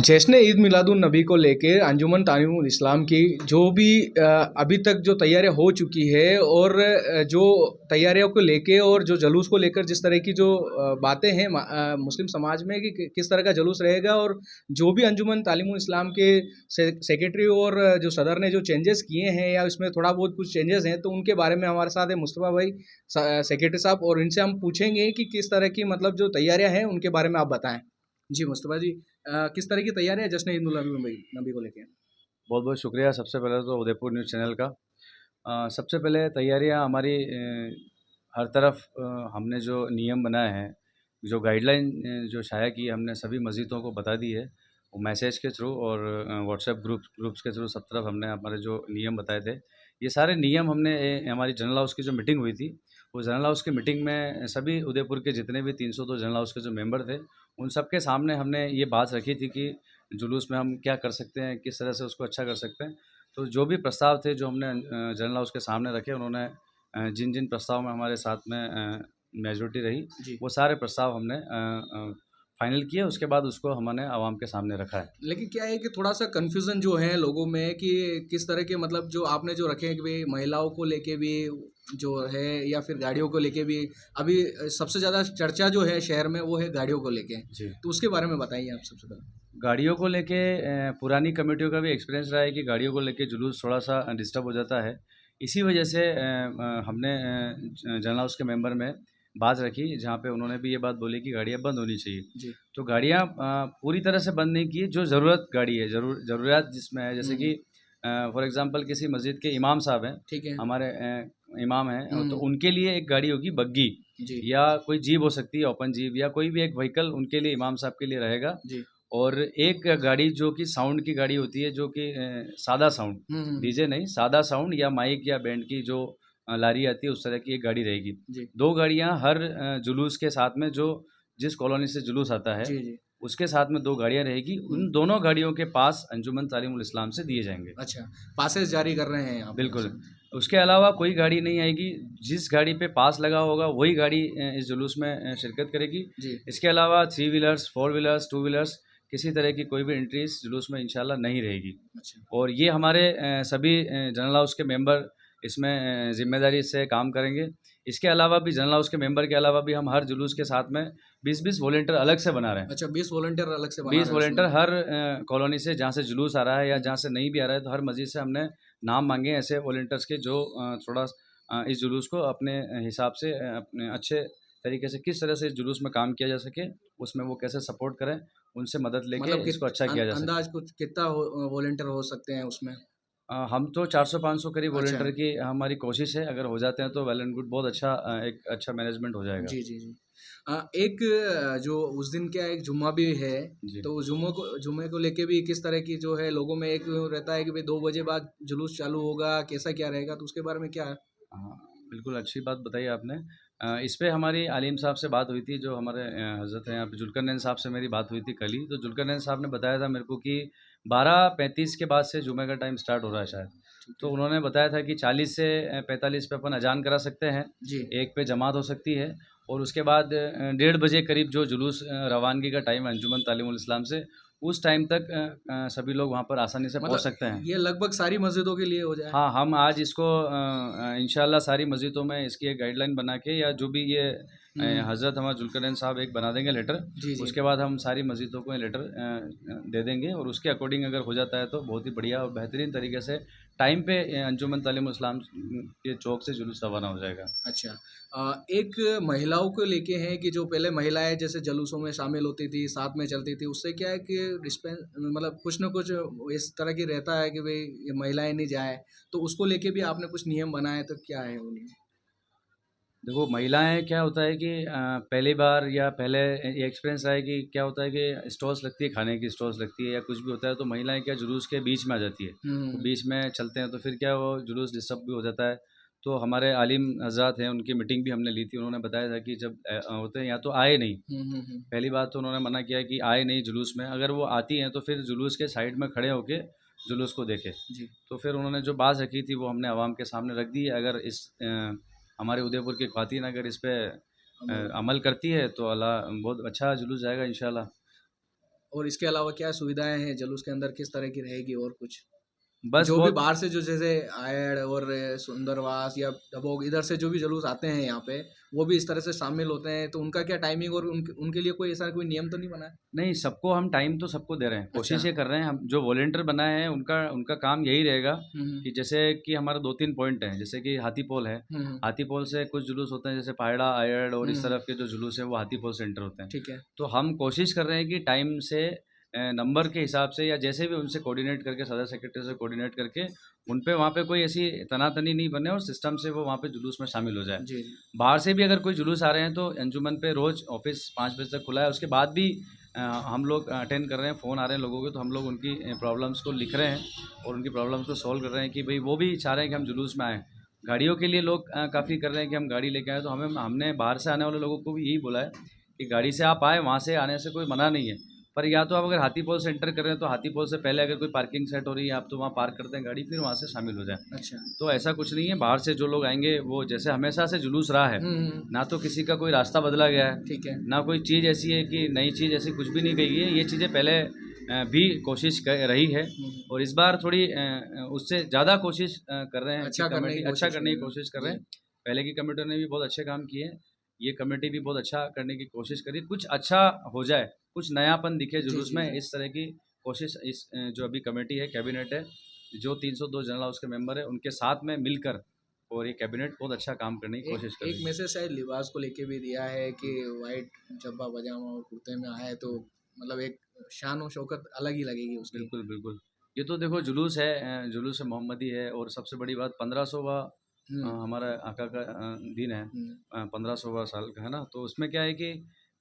जश्न ईद मिलादुन नबी को लेके अंजुमन तालीमुल इस्लाम की जो भी अभी तक जो तैयारियां हो चुकी है और जो तैयारियों को लेके और जो जुलूस को लेकर जिस तरह की जो बातें हैं मुस्लिम समाज में कि किस तरह का जुलूस रहेगा और जो भी अंजुमन तालीमुल इस्लाम के सेक्रेटरी और जो सदर ने जो चेंजेस किए हैं या उसमें थोड़ा बहुत कुछ चेंजेस हैं, तो उनके बारे में हमारे साथ है मुस्तफ़ा भाई सेक्रेटरी साहब, और इनसे हम पूछेंगे कि किस तरह की मतलब जो तैयारियां हैं उनके बारे में आप बताएं। जी मुस्तफ़ा जी, किस तरह की तैयारी है जश्न ईद उल नबी को लेके? बहुत बहुत शुक्रिया सबसे पहले तो उदयपुर न्यूज़ चैनल का। सबसे पहले तैयारियां हमारी हर तरफ हमने जो नियम बनाए हैं, जो गाइडलाइन जो शाया की हमने सभी मस्जिदों को बता दी है, वो मैसेज के थ्रू और व्हाट्सएप ग्रुप्स के थ्रू सब तरफ हमने हमारे जो नियम बताए थे, ये सारे नियम हमने हमारी जनरल हाउस की जो मीटिंग हुई थी, वो जनरल हाउस की मीटिंग में सभी उदयपुर के जितने भी 302 जनरल हाउस के जो मेंबर थे, उन सब के सामने हमने ये बात रखी थी कि जुलूस में हम क्या कर सकते हैं, किस तरह से उसको अच्छा कर सकते हैं। तो जो भी प्रस्ताव थे जो हमने जनरल हाउस के सामने रखे, उन्होंने जिन जिन प्रस्ताव में हमारे साथ में मेजॉरिटी रही, जी। वो सारे प्रस्ताव हमने फाइनल किए। उसके बाद उसको हमने आवाम के सामने रखा है। लेकिन क्या है कि थोड़ा-सा कन्फ्यूज़न जो है लोगों में कि किस तरह के मतलब जो आपने जो रखे हैं कि भई महिलाओं को लेके भी जो है या फिर गाड़ियों को लेके भी अभी सबसे ज़्यादा चर्चा जो है शहर में वो है गाड़ियों को लेके। जी। तो उसके बारे में बताइए आप सबसे पहले। गाड़ियों को लेके पुरानी कमेटियों का भी एक्सपीरियंस रहा है कि गाड़ियों को लेके जुलूस थोड़ा-सा डिस्टर्ब हो जाता है। इसी वजह से हमने जनरल हाउस के मेंबर में बात रखी, जहाँ पे उन्होंने भी ये बात बोली कि गाड़ियाँ बंद होनी चाहिए। जी। तो गाड़ियाँ पूरी तरह से बंद नहीं की, जो ज़रूरत गाड़ी है, ज़रूरियात जिसमें है, जैसे कि फॉर एग्ज़ाम्पल किसी मस्जिद के इमाम साहब हैं, ठीक है। हमारे इमाम हैं, तो हुँ। उनके लिए एक गाड़ी होगी बग्गी, जी। या कोई जीप हो सकती है, ओपन जीप, या कोई भी एक व्हीकल उनके लिए इमाम साहब के लिए रहेगा। जी। और एक गाड़ी जो कि साउंड की गाड़ी होती है, जो कि सादा साउंड, हुँ। डीजे नहीं, सादा साउंड या माइक या बैंड की जो लारी आती है, उस तरह की एक गाड़ी रहेगी। जी। 2 गाड़ियाँ हर जुलूस के साथ में, जो जिस कॉलोनी से जुलूस आता है, जी, जी। उसके साथ में 2 गाड़ियाँ रहेगी। हुँ। उन दोनों गाड़ियों के पास अंजुमन तालीमुल इस्लाम से दिए जाएँगे। अच्छा, पासेस जारी कर रहे हैं आप लोग बिल्कुल। से। उसके अलावा कोई गाड़ी नहीं आएगी, जिस गाड़ी पे पास लगा होगा वही गाड़ी इस जुलूस में शिरकत करेगी। जी। इसके अलावा 3 व्हीलर्स, 4 व्हीलर्स, 2 व्हीलर्स, किसी तरह की कोई भी एंट्री इस जुलूस में इंशाअल्लाह नहीं रहेगी। अच्छा। और ये हमारे सभी जनरल हाउस के मेंबर इसमें ज़िम्मेदारी से काम करेंगे। इसके अलावा भी जनरल हाउस के मेंबर के अलावा भी हम हर जुलूस के साथ में 20-20 वॉलंटियर अलग से बना रहे हैं। अच्छा, 20 वॉलंटियर अलग से बना 20 रहे हैं वॉलंटियर उसमें। हर कॉलोनी से, जहाँ से जुलूस आ रहा है या हुँ। जहाँ से नहीं भी आ रहा है, तो हर मस्जिद से हमने नाम माँगे हैं ऐसे वॉलंटियर्स के, जो थोड़ा इस जुलूस को अपने हिसाब से अपने अच्छे तरीके से किस तरह से इस जुलूस में काम किया जा सके, उसमें वो कैसे सपोर्ट करें, उनसे मदद लेके मतलब इसको अच्छा किया जा सके। अंदाज़ कुछ कितना हो वॉलंटियर हो सकते हैं उसमें? हम तो 400-500 करीब अच्छा। वॉलंटियर की हमारी कोशिश है, अगर हो जाते हैं तो वेल एंड गुड, बहुत अच्छा एक अच्छा मैनेजमेंट हो जाएगा। जी, जी, जी। एक जो उस दिन क्या एक जुम्मा भी है, जी। तो उस जुम्मे को लेके भी किस तरह की जो है लोगों में एक रहता है कि भई 2 बजे बाद जुलूस चालू होगा, कैसा क्या रहेगा? तो उसके बारे में क्या है? हाँ, बिल्कुल अच्छी बात बताई आपने। इस पे हमारी आलिम साहब से बात हुई थी, जो हमारे हज़रत हैं यहाँ पे जुल्करनैन साहब से मेरी बात हुई थी कल ही। तो जुल्करनैन साहब ने बताया था मेरे को कि 12:35 के बाद से जुमे का टाइम स्टार्ट हो रहा है शायद। ठीक तो है। उन्होंने बताया था कि 40 से 45 पे अपन अज़ान करा सकते हैं, जी। 1 पे जमात हो सकती है, और उसके बाद 1:30 बजे करीब जो जुलूस रवानगी का टाइम है अंजुमन तालीमुल इस्लाम से, उस टाइम तक सभी लोग वहाँ पर आसानी से पहुँच मतलब सकते हैं। ये लगभग सारी मस्जिदों के लिए हो जाए? हाँ, हम आज इसको इंशाअल्लाह सारी मस्जिदों में इसकी एक गाइडलाइन बना के, या जो भी ये हुँ। हज़रत हमारे जुल्करनैन साहब एक बना देंगे लेटर, जी, जी। उसके बाद हम सारी मस्जिदों को ये लेटर दे देंगे, और उसके अकॉर्डिंग अगर हो जाता है तो बहुत ही बढ़िया और बेहतरीन तरीके से टाइम पे अंजुमन तालीमुल इस्लाम के चौक से जुलूस रवाना हो जाएगा। अच्छा। एक महिलाओं को लेके है कि जो पहले महिलाएँ जैसे जुलूसों में शामिल होती थी, साथ में चलती थी, उससे क्या है कि मतलब कुछ न कुछ इस तरह की रहता है कि भई ये महिलाएँ नहीं जाएँ, तो उसको लेके भी आपने कुछ नियम बनाए तो क्या है वो नियम? देखो, महिलाएँ क्या होता है कि पहली बार या पहले ये एक्सपीरियंस रहा है कि क्या होता है कि स्टॉल्स लगती है, खाने की स्टॉल्स लगती है या कुछ भी होता है, तो महिलाएँ क्या जुलूस के बीच में आ जाती है। तो हुँ। बीच में चलते हैं तो फिर क्या वो जुलूस डिस्टर्ब भी हो जाता है। तो हमारे आलिम हज़रात हैं, उनकी मीटिंग भी हमने ली थी। उन्होंने बताया था कि जब होते हैं या तो आए नहीं। हुँ, हुँ, हुँ। पहली बात तो उन्होंने मना किया कि आए नहीं जुलूस में, अगर वो आती हैं तो फिर जुलूस के साइड में खड़े होके जुलूस को देखें। जी। तो फिर उन्होंने जो बात रखी थी वो हमने आवाम के सामने रख दी है। अगर हमारे उदयपुर की ख़वातीन अगर इस पे अमल अमल करती है तो अल्लाह बहुत अच्छा जुलूस जाएगा इंशाअल्लाह। और इसके अलावा क्या सुविधाएं हैं जुलूस के अंदर, किस तरह की रहेगी और कुछ बस जो भी बहुत बाहर से जो जैसे आयड और सुंदरवास या डबोक इधर से जो भी जुलूस आते हैं यहाँ पे, वो भी इस तरह से शामिल होते हैं, तो उनका क्या टाइमिंग और उनके लिए कोई ऐसा कोई नियम तो नहीं बना है? नहीं, सबको हम टाइम तो सबको दे रहे हैं, कोशिश अच्छा। ये कर रहे हैं। हम जो वॉलंटियर बनाए हैं उनका उनका काम यही रहेगा हम्म कि जैसे कि हमारा 2-3 पॉइंट हैं, जैसे कि हाथीपोल है। हम्म हाथीपोल से कुछ जुलूस होते हैं, जैसे पायड़ा, आयड़ और इस हम्म, तरफ के जो जुलूस है वो हाथीपोल से एंटर होते हैं। ठीक है। तो हम कोशिश कर रहे हैं कि टाइम से नंबर के हिसाब से या जैसे भी उनसे कोऑर्डिनेट करके, सदर सेक्रेटरी से कोऑर्डिनेट करके उन पे वहाँ पे कोई ऐसी तनातनी नहीं बने और सिस्टम से वो वहाँ पे जुलूस में शामिल हो जाए। जी जी। बाहर से भी अगर कोई जुलूस आ रहे हैं तो अंजुमन पे रोज़ ऑफिस 5 बजे तक खुला है। उसके बाद भी हम लोग अटेंड कर रहे हैं, फ़ोन आ रहे हैं लोगों के, तो हम लोग उनकी प्रॉब्लम्स को लिख रहे हैं और उनकी प्रॉब्लम्स को सॉल्व कर रहे हैं कि भाई वो भी चाह रहे हैं कि हम जुलूस में आएँ। गाड़ियों के लिए लोग काफ़ी कर रहे हैं कि हम गाड़ी लेके आएँ, तो हमने बाहर से आने वाले लोगों को भी यही बोला है कि गाड़ी से आप आएँ, वहाँ से आने से कोई मना नहीं है। पर या तो आप अगर हाथीपोल से एंटर कर रहे हैं तो हाथीपोल से पहले अगर कोई पार्किंग सेट हो रही है, आप तो वहाँ पार्क करते हैं गाड़ी, फिर वहाँ से शामिल हो जाएँ। अच्छा। तो ऐसा कुछ नहीं है, बाहर से जो लोग आएँगे वो जैसे हमेशा से जुलूस रहा है, ना तो किसी का कोई रास्ता बदला गया है, ठीक है। ना कोई चीज़ ऐसी है कि नई चीज़ ऐसी कुछ भी नहीं गई है। ये चीज़ें पहले भी कोशिश रही है और इस बार थोड़ी उससे ज़्यादा कोशिश कर रहे हैं कि अच्छा करने की कमेटी अच्छा कोशिश करने की कर रहे हैं। कोशिश कर रहे जी। हैं। पहले की कमेटियों ने भी बहुत अच्छे काम किए हैं, ये कमेटी भी बहुत अच्छा करने की कोशिश करी, कुछ अच्छा हो जाए, कुछ नयापन दिखे जी जुलूस जी में, जी। इस तरह की कोशिश इस जो अभी कमेटी है, कैबिनेट है, जो 302 जनरल हाउस के मेंबर है, उनके साथ में मिलकर और ये कैबिनेट बहुत अच्छा काम करने की कोशिश कर एक रही है। मैसेज शायद लिबास को लेके भी दिया है कि वाइट जब्बा पजामा और कुर्ते में आए तो मतलब एक शान और शौकत अलग ही लगेगी उसकी। बिल्कुल, बिल्कुल। ये तो देखो जुलूस है, जुलूस मोहम्मदी है और सबसे बड़ी बात 1500वाँ हम्म हमारा आका का दिन है, हम्म 1500वाँ साल का है ना, तो उसमें क्या है कि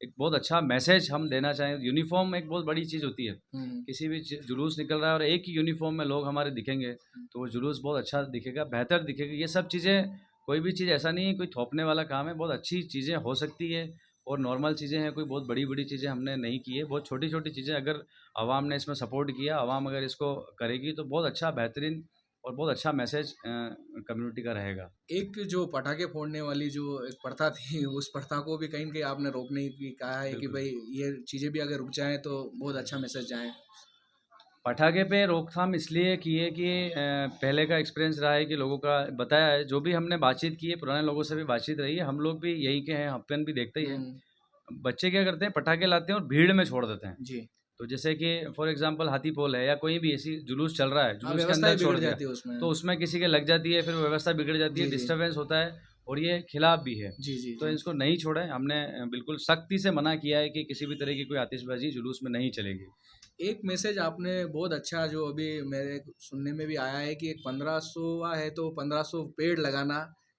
एक बहुत अच्छा मैसेज हम देना चाहें। यूनिफ़ॉर्म एक बहुत बड़ी चीज़ होती है, हम्म किसी भी जुलूस निकल रहा है और एक ही यूनिफ़ॉर्म में लोग हमारे दिखेंगे, तो वो जुलूस बहुत अच्छा दिखेगा, बेहतर दिखेगा। ये सब चीज़ें, कोई भी चीज़ ऐसा नहीं है कोई थोपने वाला काम है, बहुत अच्छी चीज़ें हो सकती है और नॉर्मल चीज़ें हैं, कोई बहुत बड़ी-बड़ी चीज़ें हमने नहीं की है, बहुत छोटी-छोटी चीज़ें अगर आवाम ने इसमें सपोर्ट किया, आवाम अगर इसको करेगी तो बहुत अच्छा, बेहतरीन और बहुत अच्छा मैसेज कम्युनिटी का रहेगा। एक जो पटाखे फोड़ने वाली जो एक प्रथा थी उस प्रथा को भी कहीं न कहीं आपने रोकने की कहा है कि बिल्कुल। भाई ये चीज़ें भी अगर रुक जाएँ तो बहुत अच्छा मैसेज जाए। पटाखे पे रोकथाम इसलिए की है कि पहले का एक्सपीरियंस रहा है कि लोगों का बताया है, जो भी हमने बातचीत की है, पुराने लोगों से भी बातचीत रही है, हम लोग भी यहीं के हैं, अपन भी देखते ही हैं। हुँ, बच्चे क्या करते हैं, पटाखे लाते हैं और भीड़ में छोड़ देते हैं। जी। तो जैसे कि फॉर एग्जांपल हाथीपोल है या कोई भी ऐसी जुलूस चल रहा है, हाँ, जुलूस के व्यवस्था ही अंदर छोड़ बिगड़ दिया, जाती है उसमें। तो उसमें किसी के लग जाती है, फिर व्यवस्था बिगड़ जाती है, जी, जी। डिस्टर्बेंस होता है और ये खिलाफ भी है। जी, जी, तो जी। इसको नहीं छोड़ें, हमने बिल्कुल सख्ती से मना किया है कि किसी भी तरह की कोई आतिशबाज़ी जुलूस में नहीं चलेगी। एक मैसेज आपने बहुत अच्छा जो अभी मेरे सुनने में भी आया है कि एक 1500वां है तो 1500 पेड़ लगाना,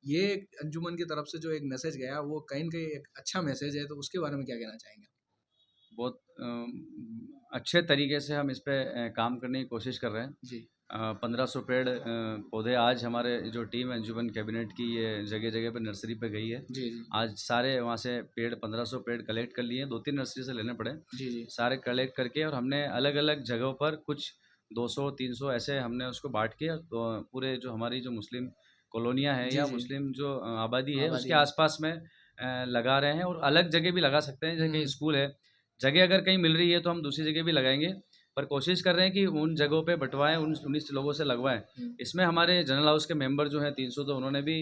ये एक अंजुमन की तरफ से जो एक मैसेज गया वो कहीं न कहीं एक अच्छा मैसेज है, तो उसके बारे में क्या कहना चाहेंगे? बहुत अच्छे तरीके से हम इस पे काम करने की कोशिश कर रहे हैं। जी। 1500 पेड़ पौधे आज हमारे जो टीम है अंजुमन कैबिनेट की, ये जगह-जगह पे नर्सरी पे गई है। जी, जी। आज सारे वहाँ से पेड़ 1500 पेड़ कलेक्ट कर लिए हैं, 2-3 नर्सरी से लेने पड़े। जी, जी। सारे कलेक्ट करके और हमने अलग-अलग जगहों पर कुछ 200-300 ऐसे हमने उसको बाँट के तो पूरे जो हमारी जो मुस्लिम कॉलोनियाँ हैं जी, या जी। मुस्लिम जो आबादी है आबादी उसके है। आस-पास में लगा रहे हैं और अलग जगह भी लगा सकते हैं, जैसे कहीं हुँ, स्कूल है। जगह अगर कहीं मिल रही है तो हम दूसरी जगह भी लगाएँगे, पर कोशिश कर रहे हैं कि उन जगहों पे बँटवाएँ, उन 19 लोगों से लगवाएँ। हुँ। इसमें हमारे जनरल हाउस के मेंबर जो हैं 300, तो उन्होंने भी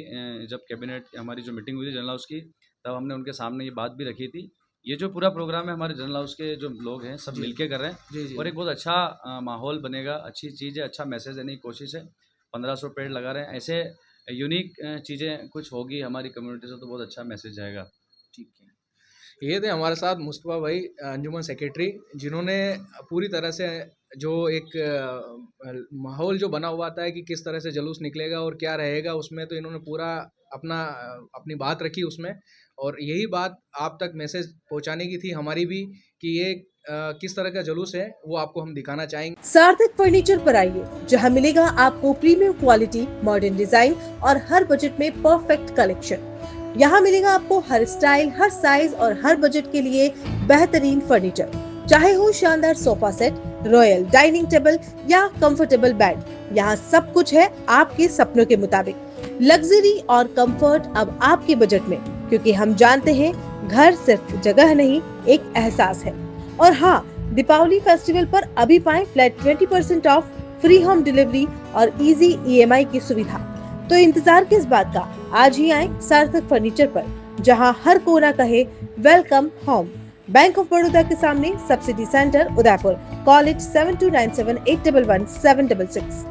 जब कैबिनेट हमारी जो मीटिंग हुई थी जनरल हाउस की, तब हमने उनके सामने ये बात भी रखी थी। ये जो पूरा प्रोग्राम है हमारे जनरल हाउस के जो लोग हैं सब जी। मिलके कर रहे हैं जी, जी, और जी। एक बहुत अच्छा माहौल बनेगा, अच्छी चीज़ है, अच्छा मैसेज देने की कोशिश है। 1500 पेड़ लगा रहे हैं, ऐसे यूनिक चीज़ें कुछ होगी हमारी कम्युनिटी से तो बहुत अच्छा मैसेज जाएगा। ठीक है। ये थे हमारे साथ मुस्तफ़ा भाई, अंजुमन सेक्रेटरी, जिन्होंने पूरी तरह से जो एक माहौल जो बना हुआ था कि किस तरह से जुलूस निकलेगा और क्या रहेगा उसमें, तो इन्होंने पूरा अपनी बात रखी उसमें, और यही बात आप तक मैसेज पहुंचाने की थी हमारी भी कि ये किस तरह का जुलूस है वो आपको हम दिखाना चाहेंगे। सार्थक फर्नीचर पर आइए, जहां मिलेगा आपको प्रीमियम क्वालिटी, मॉडर्न डिजाइन और हर बजट में परफेक्ट कलेक्शन। यहाँ मिलेगा आपको हर स्टाइल, हर साइज और हर बजट के लिए बेहतरीन फर्नीचर, चाहे हो शानदार sofa set, royal dining table या कंफर्टेबल बेड। यहाँ सब कुछ है आपके सपनों के मुताबिक। लग्जरी और कंफर्ट अब आपके बजट में, क्योंकि हम जानते हैं घर सिर्फ जगह नहीं, एक एहसास है। और हाँ, दीपावली फेस्टिवल पर अभी पाएं flat 20% of, free home delivery और इजी EMI की सुविधा। तो इंतजार किस बात का, आज ही आएं सार्थक फर्नीचर पर, जहां हर कोना कहे welcome home. Bank of Baroda के सामने, सब्सिडी सेंटर, उदयपुर। कॉल 7297811766।